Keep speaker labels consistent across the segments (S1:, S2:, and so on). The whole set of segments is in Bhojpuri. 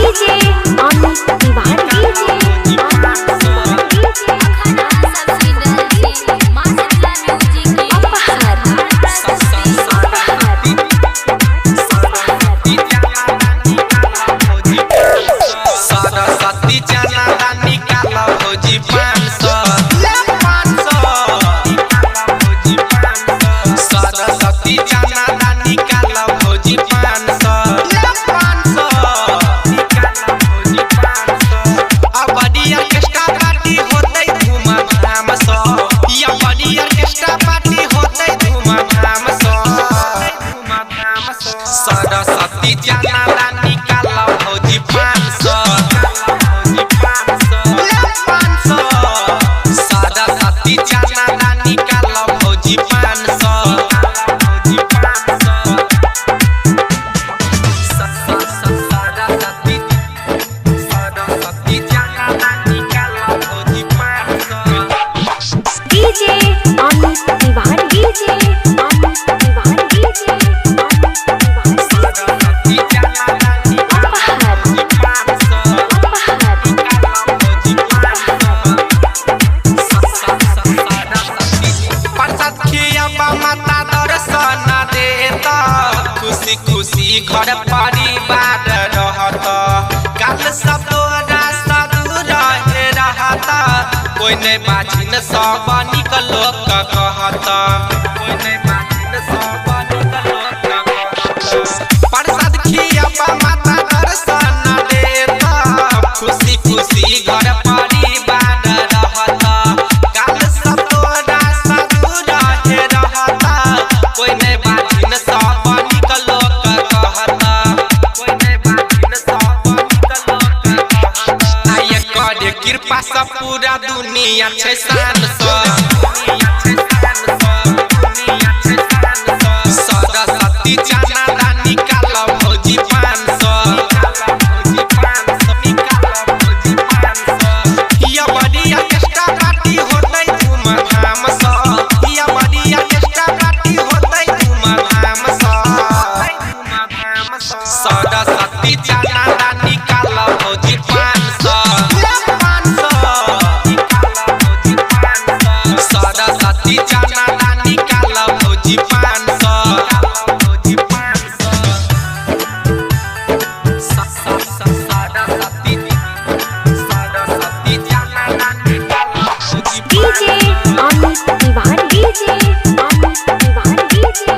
S1: डीजे अमित तिवारी डीजे
S2: सरस्वती जाना निकालो भौजी 500 सरस्वती जाना निकालो भौजी 500 सरस्वती जाना निकालो भौजी 500
S1: DJ Amit Tiwari DJ Amit Tiwari DJ
S2: खुशी खुशी घर परिवार रहत काल सब तोरा साधु रहे रहत कोई नहीं बाजिन सब निकलो कहत कोई नहीं बाजिन सब निकलो प्रसाद खियाबा माता दर्शन देता खुशी खुशी घर परिवार रहत काल सब तोरा साधु रहे रहत कोई नहीं बाजिन सब निकलो कहत कोई नहीं बाजिन सब निकलो कहत आय करे कृपा से पूरा दुनिया छै शान सरस्वती जाना निकालो भौजी 500 या बढ़िया केस्टा पार्टी होतै धूमधाम से या बढ़िया केस्टा पार्टी होतै धूमधाम से सरस्वती जाना निकालो भौजी 500 सरस्वती जाना निकालो भौजी 500
S1: DJ Amit Tiwari DJ Amit Tiwari DJ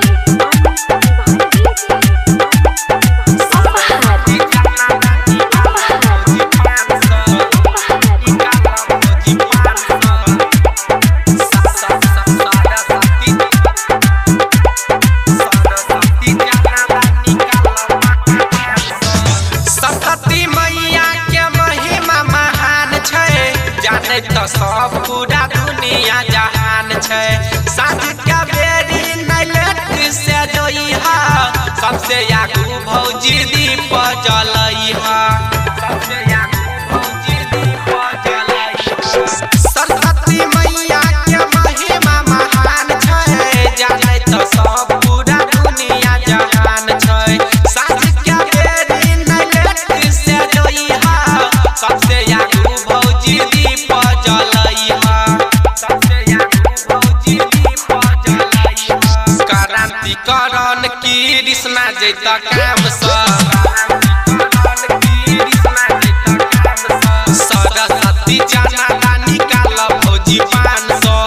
S2: Saraswati मैया के महिमा महान छै जाने तो सब पूरा दुनिया जहान छै साँझ के बेरी नहीं लेट से जोइहा सबसे आगू भौजी दीप जलइहा सबसे आगू भौजी दीप जलइहा सरस्वती मैया के महिमा महान छै जाने तो सब पूरा दुनिया जहान छै साँझ के बेरी नहीं लेट से जोइहा सबसे आगू भौजी दीप जलइहा सबसे आगू भौजी दीप जलइहा क्रांति करण कृष्णा जैता काम सरस्वती जाना निकालो भौजी 500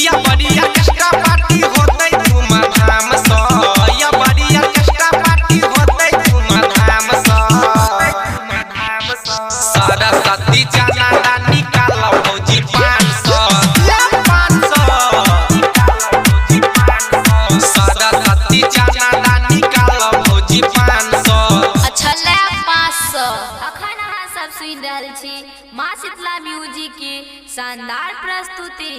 S2: या बढ़िया केस्टा पार्टी होतै धूमधाम से या बढ़िया केस्टा पार्टी होतै धूमधाम से सरस्वती जाना निकालो भौजी 500 सरस्वती जाना निकालो भौजी 500
S3: अच्छा ले 500 अखन अहाँ सब सुनि रहल छी माँ शीतला म्यूजिक के शानदार प्रस्तुति।